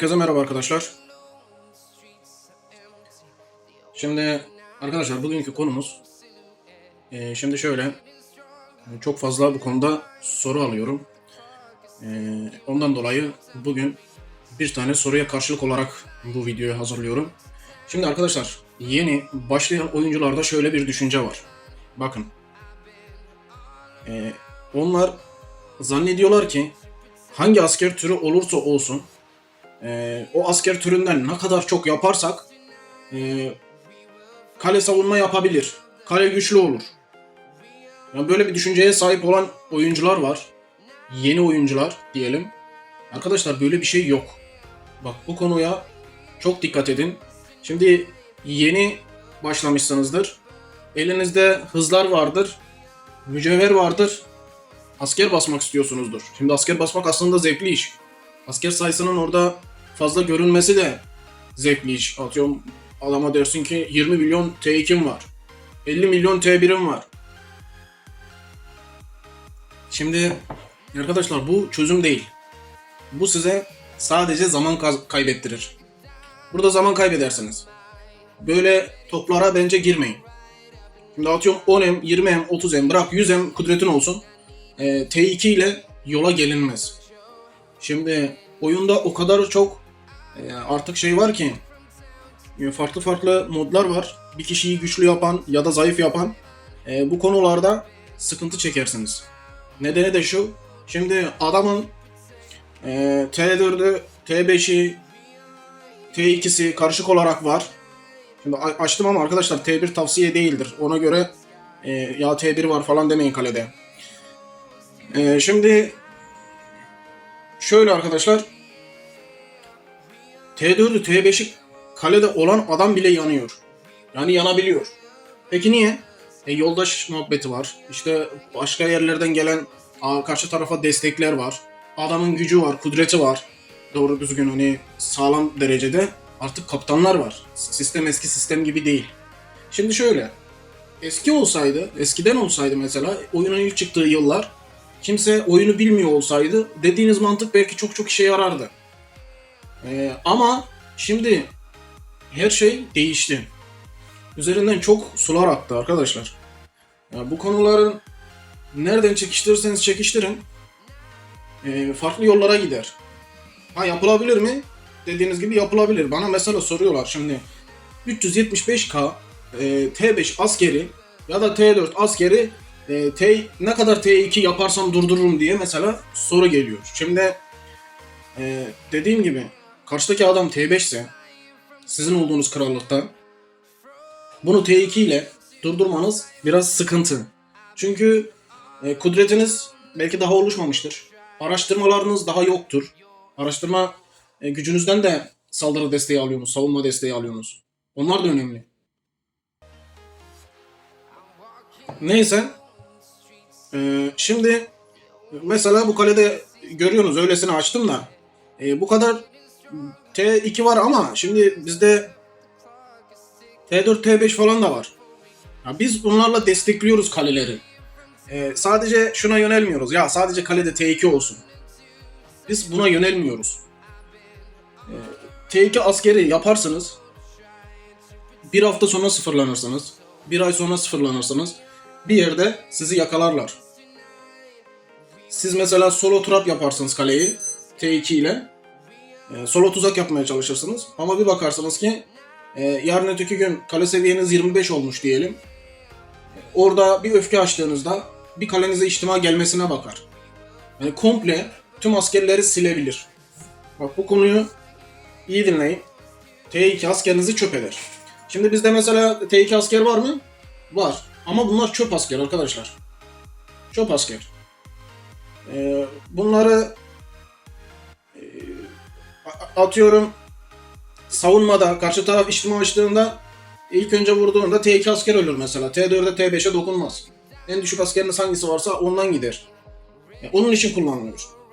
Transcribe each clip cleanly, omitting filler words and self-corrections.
Herkese merhaba arkadaşlar. Şimdi arkadaşlar bugünkü konumuz şimdi şöyle çok fazla bu konuda soru alıyorum. Ondan dolayı bugün bir tane soruya karşılık olarak bu videoyu hazırlıyorum. Şimdi arkadaşlar yeni başlayan oyuncularda şöyle bir düşünce var. Bakın onlar zannediyorlar ki hangi asker türü olursa olsun o asker türünden ne kadar çok yaparsak kale savunma yapabilir. Kale güçlü olur. Yani böyle bir düşünceye sahip olan oyuncular var. Yeni oyuncular diyelim. Arkadaşlar böyle bir şey yok. Bak bu konuya çok dikkat edin. Şimdi yeni başlamışsınızdır. Elinizde hızlar vardır. Mücevher vardır. Asker basmak istiyorsunuzdur. Şimdi asker basmak aslında zevkli iş. Asker sayısının orada fazla görünmesi de zevkli iş. Atıyorum adama dersin ki 20 milyon T2'm var. 50 milyon T1'im var. Şimdi arkadaşlar bu çözüm değil. Bu size sadece zaman kaybettirir. Burada zaman kaybedersiniz. Böyle toplara bence girmeyin. Şimdi atıyorum 10M, 20M, 30M bırak 100M kudretin olsun. T2 ile yola gelinmez. Şimdi oyunda o kadar çok artık şey var ki farklı farklı modlar var. Bir kişiyi güçlü yapan ya da zayıf yapan bu konularda sıkıntı çekersiniz. Nedeni de şu. Şimdi adamın T4'ü, T5'i, T2'si karışık olarak var. Şimdi açtım ama arkadaşlar T1 tavsiye değildir. Ona göre ya T1 var falan demeyin kalede. Şimdi şöyle arkadaşlar T4'ü, T5'i kalede olan adam bile yanıyor. Yani yanabiliyor. Peki niye? Yoldaş muhabbeti var. İşte başka yerlerden gelen karşı tarafa destekler var. Adamın gücü var, kudreti var. Doğru düzgün hani sağlam derecede. Artık kaptanlar var. Sistem eski sistem gibi değil. Şimdi şöyle. Eskiden olsaydı mesela oyunun ilk çıktığı yıllar kimse oyunu bilmiyor olsaydı dediğiniz mantık belki çok çok işe yarardı. Ama şimdi her şey değişti. Üzerinden çok sular aktı arkadaşlar. Ya bu konuların nereden çekiştirirseniz çekiştirin farklı yollara gider. Ha yapılabilir mi? Dediğiniz gibi yapılabilir. Bana mesela soruyorlar şimdi 375K T5 askeri ya da T4 askeri ne kadar T2 yaparsam durdururum diye mesela soru geliyor. Şimdi dediğim gibi karşıdaki adam T5 ise sizin olduğunuz krallıkta bunu T2 ile durdurmanız biraz sıkıntı. Çünkü kudretiniz belki daha oluşmamıştır. Araştırmalarınız daha yoktur. Araştırma gücünüzden de saldırı desteği alıyorsunuz, savunma desteği alıyorsunuz. Onlar da önemli. Neyse. Şimdi mesela bu kalede görüyorsunuz öylesine açtım da bu kadar T2 var ama şimdi bizde T4, T5 falan da var. Ya biz bunlarla destekliyoruz kaleleri. Sadece şuna yönelmiyoruz. Ya sadece kalede T2 olsun. Biz buna yönelmiyoruz. T2 askeri yaparsınız. Bir hafta sonra sıfırlanırsınız. Bir ay sonra sıfırlanırsınız. Bir yerde sizi yakalarlar. Siz mesela solo trap yaparsınız kaleyi T2 ile. Solo tuzak yapmaya çalışırsınız. Ama bir bakarsınız ki yarın öteki gün kale seviyeniz 25 olmuş diyelim. Orada bir öfke açtığınızda bir kalenize içtima gelmesine bakar. Yani komple tüm askerleri silebilir. Bak bu konuyu iyi dinleyin. T2 askerinizi çöp eder. Şimdi bizde mesela T2 asker var mı? Var. Ama bunlar çöp asker arkadaşlar. Çöp asker. Bunları atıyorum savunmada karşı taraf içtima açtığında ilk önce vurduğunda T2 asker ölür mesela. T4'e T5'e dokunmaz. En düşük askeriniz hangisi varsa ondan gider. Onun için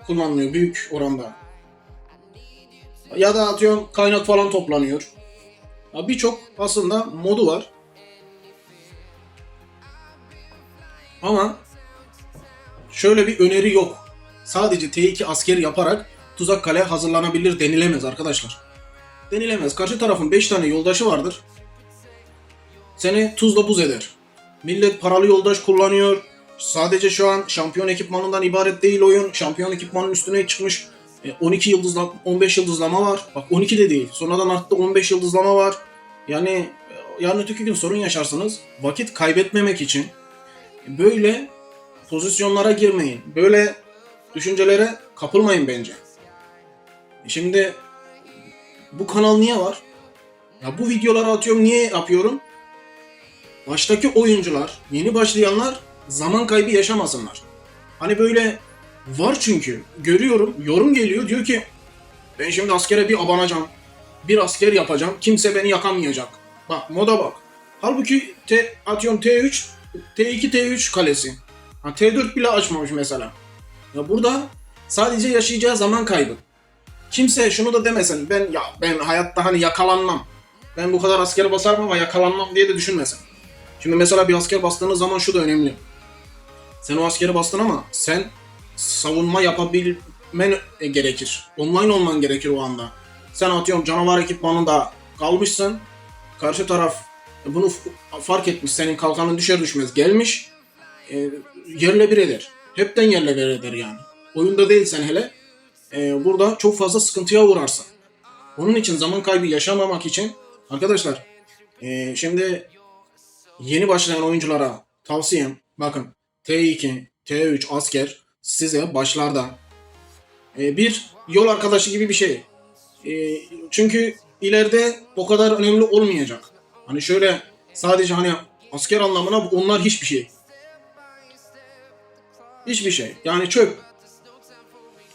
kullanılıyor büyük oranda. Ya da atıyorum kaynak falan toplanıyor. Birçok aslında modu var. Ama şöyle bir öneri yok. Sadece T2 askeri yaparak tuzak kale hazırlanabilir denilemez arkadaşlar. Denilemez. Karşı tarafın 5 tane yoldaşı vardır. Seni tuzla buz eder. Millet paralı yoldaş kullanıyor. Sadece şu an şampiyon ekipmanından ibaret değil oyun. Şampiyon ekipmanın üstüne çıkmış 12 yıldızla 15 yıldızlama var. Bak 12 de değil. Sonradan arttı 15 yıldızlama var. Yani yarın öteki gün sorun yaşarsınız. Vakit kaybetmemek için böyle pozisyonlara girmeyin. Böyle düşüncelere kapılmayın bence. Şimdi bu kanal niye var? Ya bu videoları atıyorum, niye yapıyorum? Baştaki oyuncular, yeni başlayanlar zaman kaybı yaşamasınlar. Hani böyle var çünkü. Görüyorum, yorum geliyor, diyor ki ben şimdi askere bir abanacağım. Bir asker yapacağım. Kimse beni yakamayacak. Bak moda bak. Halbuki atıyorum T3, T2, T3 kalesi. Ha, T4 bile açmamış mesela. Ya burada sadece yaşayacağı zaman kaybı. Kimse şunu da demesin. Ben hayatta hani yakalanmam. Ben bu kadar asker basarım ama yakalanmam diye de düşünmesin. Şimdi mesela bir asker bastığınız zaman şu da önemli. Sen o askeri bastın ama sen savunma yapabilmen gerekir. Online olman gerekir o anda. Sen atıyorum canavar ekipmanında kalmışsın. Karşı taraf bunu fark etmiş. Senin kalkanın düşer düşmez gelmiş. Yerle bir eder. Hepten yerle bir eder yani. Oyunda değilsen hele burada çok fazla sıkıntıya uğrarsın. Onun için zaman kaybı yaşamamak için arkadaşlar şimdi yeni başlayan oyunculara tavsiyem, bakın T2, T3 asker size başlarda bir yol arkadaşı gibi bir şey. Çünkü ileride o kadar önemli olmayacak. Hani şöyle sadece hani asker anlamına onlar hiçbir şey. Hiçbir şey. Yani çöp.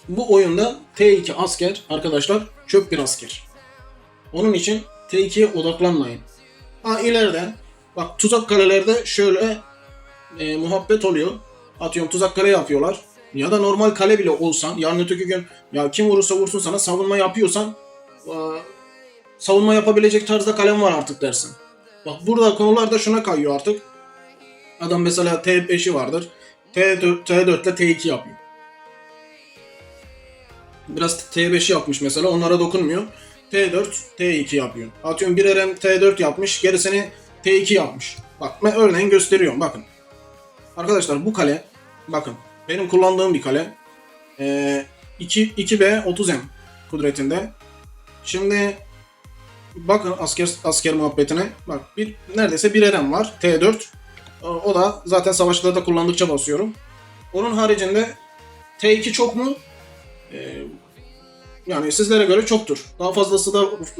Bu oyunda T2 asker arkadaşlar çöp bir asker. Onun için T2'ye odaklanmayın. Ha ileride bak tuzak kalelerde şöyle muhabbet oluyor. Atıyorum tuzak kale yapıyorlar. Ya da normal kale bile olsan yarın öteki gün ya kim vurursa vursun sana savunma yapıyorsan savunma yapabilecek tarzda kalem var artık dersin. Bak burada konular da şuna kayıyor artık. Adam mesela T5'i vardır. T4 ile T2 yapıyor. Biraz T5'i yapmış mesela, onlara dokunmuyor. T4, T2 yapıyor. Atıyorum bir RM T4 yapmış, gerisini T2 yapmış. Bak ben örneğin gösteriyorum, bakın. Arkadaşlar bu kale, bakın benim kullandığım bir kale. 2B 30M kudretinde. Şimdi bakın asker muhabbetine. Bak neredeyse bir RM var. T4. O da zaten savaşlarda kullandıkça basıyorum. Onun haricinde T2 çok mu? Yani sizlere göre çoktur. Daha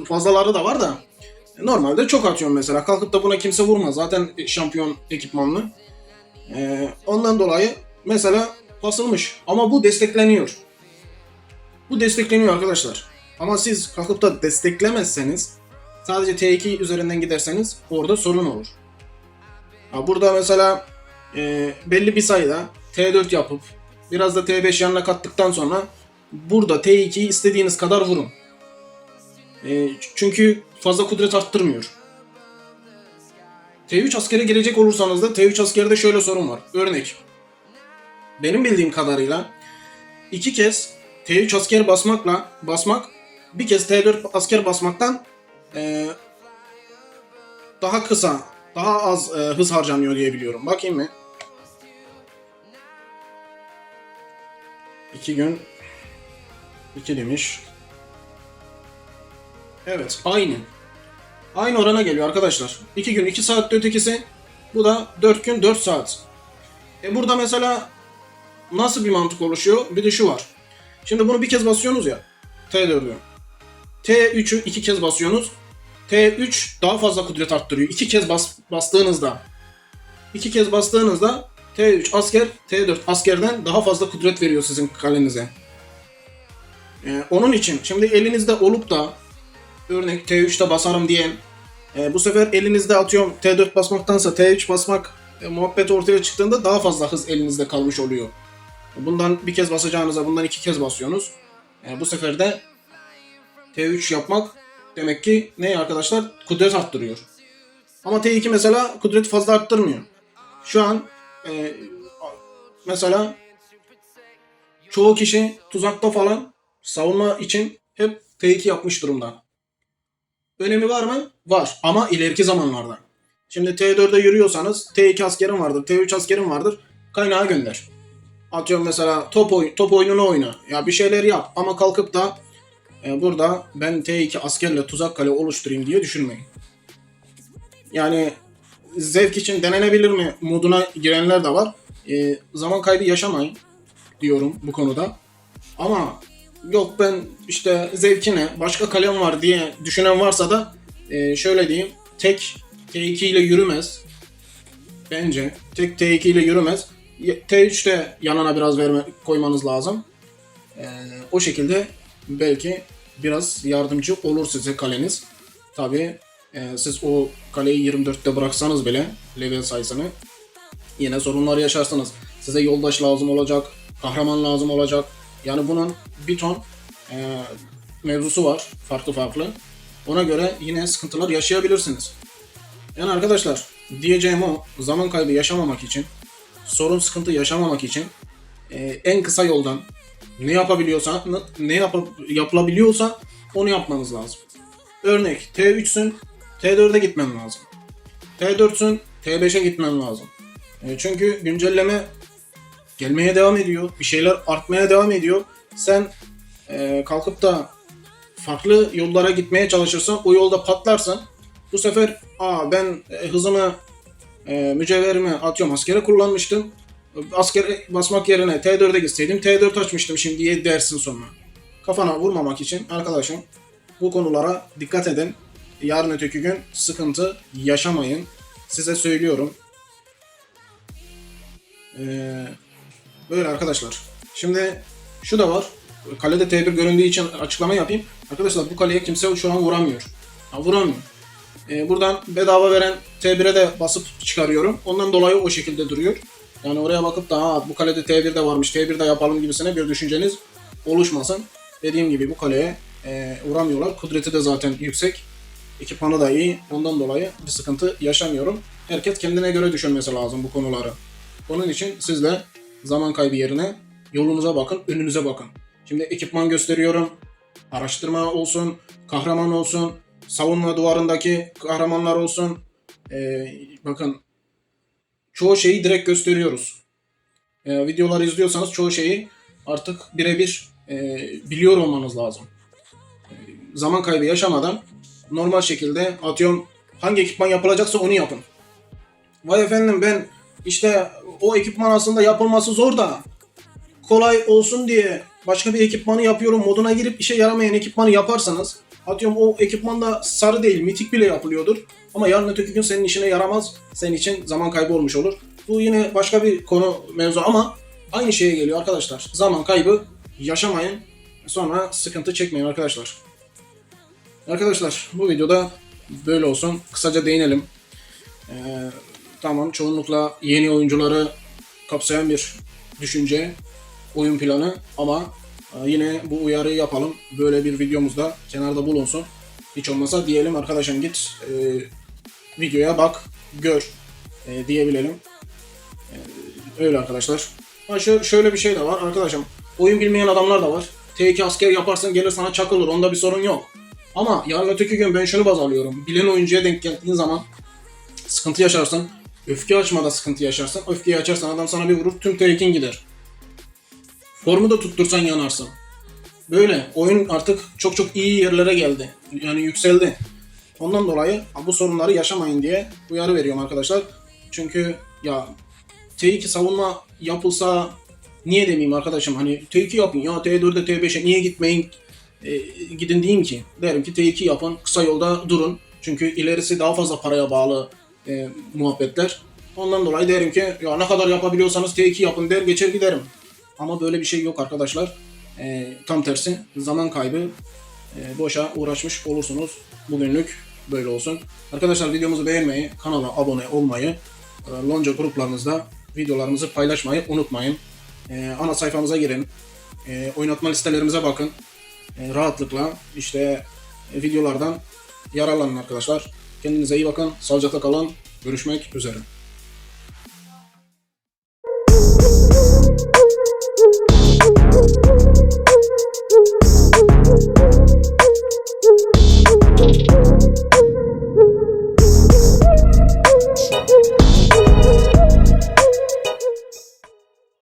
fazlaları da var da normalde çok atıyorum mesela. Kalkıp da buna kimse vurmaz. Zaten şampiyon ekipmanlı. Ondan dolayı mesela basılmış. Ama bu destekleniyor. Bu destekleniyor arkadaşlar. Ama siz kalkıp da desteklemezseniz, sadece T2 üzerinden giderseniz orada sorun olur. Burada mesela belli bir sayıda T4 yapıp biraz da T5 yanına kattıktan sonra burada T2'yi istediğiniz kadar vurun. Çünkü fazla kudret arttırmıyor. T3 askere girecek olursanız da T3 askerde şöyle sorun var. Örnek. Benim bildiğim kadarıyla 2 kez T3 asker basmak bir kez T4 asker basmaktan daha kısa, daha az hız harcanıyor diye biliyorum. Bakayım mı? 2 gün 2 demiş. Evet, aynı. Aynı orana geliyor arkadaşlar. 2 gün 2 saatte ötekisi. Bu da 4 gün 4 saat. Burada mesela nasıl bir mantık oluşuyor? Bir de şu var. Şimdi bunu bir kez basıyorsunuz ya. T4'ü. T3'ü 2 kez basıyorsunuz. T3 daha fazla kudret arttırıyor. 2 kez bastığınızda. 2 kez bastığınızda T3 asker T4 askerden daha fazla kudret veriyor sizin kalenize. Onun için şimdi elinizde olup da örnek T3'te basarım diyen bu sefer elinizde atıyorum T4 basmaktansa T3 basmak muhabbet ortaya çıktığında daha fazla hız elinizde kalmış oluyor. Bundan bir kez basacağınıza bundan 2 kez basıyorsunuz. Bu sefer de T3 yapmak demek ki ne arkadaşlar? Kudret arttırıyor. Ama T2 mesela kudreti fazla arttırmıyor. Şu an mesela çoğu kişi tuzakta falan savunma için hep T2 yapmış durumda. Önemi var mı? Var. Ama ileriki zamanlarda. Şimdi T4'e yürüyorsanız T2 askerin vardır, T3 askerin vardır. Kaynağa gönder. Atıyorum mesela top oyununu oyna. Ya bir şeyler yap ama kalkıp da burada ben T2 askerle tuzak kale oluşturayım diye düşünmeyin. Yani zevk için denenebilir mi moduna girenler de var. Zaman kaybı yaşamayın diyorum bu konuda. Ama yok ben işte zevkine başka kalem var diye düşünen varsa da şöyle diyeyim. Tek T2 ile yürümez. Bence tek T2 ile yürümez. T3'te yanına biraz koymanız lazım. O şekilde belki biraz yardımcı olur size kaleniz. Tabii siz o kaleyi 24'te bıraksanız bile level sayısını yine sorunlar yaşarsınız. Size yoldaş lazım olacak, kahraman lazım olacak. Yani bunun bir ton mevzusu var farklı. Ona göre yine sıkıntılar yaşayabilirsiniz. Yani arkadaşlar diyeceğim o, zaman kaybı yaşamamak için, sorun sıkıntı yaşamamak için en kısa yoldan yapılabiliyorsa onu yapmanız lazım. Örnek T3'sün, T4'e gitmen lazım. T4'sün, T5'e gitmen lazım. Çünkü güncelleme gelmeye devam ediyor. Bir şeyler artmaya devam ediyor. Sen kalkıp da farklı yollara gitmeye çalışırsan o yolda patlarsan bu sefer ben hızımı mücevherimi atıyorum askere kullanmıştım. Askere basmak yerine T4'e gitseydim T4 açmıştım şimdiye dersin sonra. Kafana vurmamak için arkadaşım bu konulara dikkat edin. Yarın öteki gün sıkıntı yaşamayın. Size söylüyorum. Böyle arkadaşlar. Şimdi şu da var. Kalede T1 göründüğü için açıklama yapayım. Arkadaşlar bu kaleye kimse şu an vuramıyor. Vuramıyor. Buradan bedava veren T1'e de basıp çıkarıyorum. Ondan dolayı o şekilde duruyor. Yani oraya bakıp da bu kalede T1 de varmış, T1 de yapalım gibisine bir düşünceniz oluşmasın. Dediğim gibi bu kaleye vuramıyorlar. Kudreti de zaten yüksek. Ekipmanı da iyi. Ondan dolayı bir sıkıntı yaşamıyorum. Herkes kendine göre düşünmesi lazım bu konuları. Onun için siz de zaman kaybı yerine yolunuza bakın, önünüze bakın. Şimdi ekipman gösteriyorum. Araştırma olsun, kahraman olsun, savunma duvarındaki kahramanlar olsun. Bakın çoğu şeyi direkt gösteriyoruz. Videoları izliyorsanız çoğu şeyi artık birebir biliyor olmanız lazım. Zaman kaybı yaşamadan normal şekilde atıyorum hangi ekipman yapılacaksa onu yapın. Vay efendim ben işte o ekipman aslında yapılması zor da kolay olsun diye başka bir ekipmanı yapıyorum moduna girip işe yaramayan ekipmanı yaparsanız atıyorum o ekipman da sarı değil mitik bile yapılıyordur. Ama yarın öteki gün senin işine yaramaz. Senin için zaman kaybı olmuş olur. Bu yine başka bir konu mevzu ama aynı şeye geliyor arkadaşlar. Zaman kaybı yaşamayın. Sonra sıkıntı çekmeyin arkadaşlar. Arkadaşlar bu videoda böyle olsun. Kısaca değinelim. Tamam çoğunlukla yeni oyuncuları kapsayan bir düşünce, oyun planı ama yine bu uyarıyı yapalım. Böyle bir videomuzda kenarda bulunsun. Hiç olmasa diyelim arkadaşım git videoya bak, gör diyebilelim. Öyle arkadaşlar. Şöyle bir şey de var arkadaşım. Oyun bilmeyen adamlar da var. T2 asker yaparsın gelir sana çakılır. Onda bir sorun yok. Ama yarın öteki gün ben şunu baz alıyorum. Bilen oyuncuya denk geldiğin zaman sıkıntı yaşarsın. Öfke açmada sıkıntı yaşarsın. Öfkeyi açarsan adam sana bir vurur tüm T2'in gider. Formu da tuttursan yanarsın. Böyle oyun artık çok iyi yerlere geldi. Yani yükseldi. Ondan dolayı bu sorunları yaşamayın diye uyarı veriyorum arkadaşlar. Çünkü ya T2 savunma yapılsa niye demeyeyim arkadaşım hani T2 yapın ya T4'e T5'e niye gitmeyin gidin diyeyim ki. Derim ki T2 yapın kısa yolda durun. Çünkü ilerisi daha fazla paraya bağlı muhabbetler. Ondan dolayı derim ki ya ne kadar yapabiliyorsanız T2 yapın der geçer giderim. Ama böyle bir şey yok arkadaşlar. Tam tersi zaman kaybı boşa uğraşmış olursunuz. Bugünlük böyle olsun. Arkadaşlar videomuzu beğenmeyi, kanala abone olmayı, Lonca gruplarınızda videolarımızı paylaşmayı unutmayın. Ana sayfamıza girin. Oynatma listelerimize bakın. Rahatlıkla işte videolardan yararlanın arkadaşlar. Kendinize iyi bakın. Sağlıcakla kalın. Görüşmek üzere.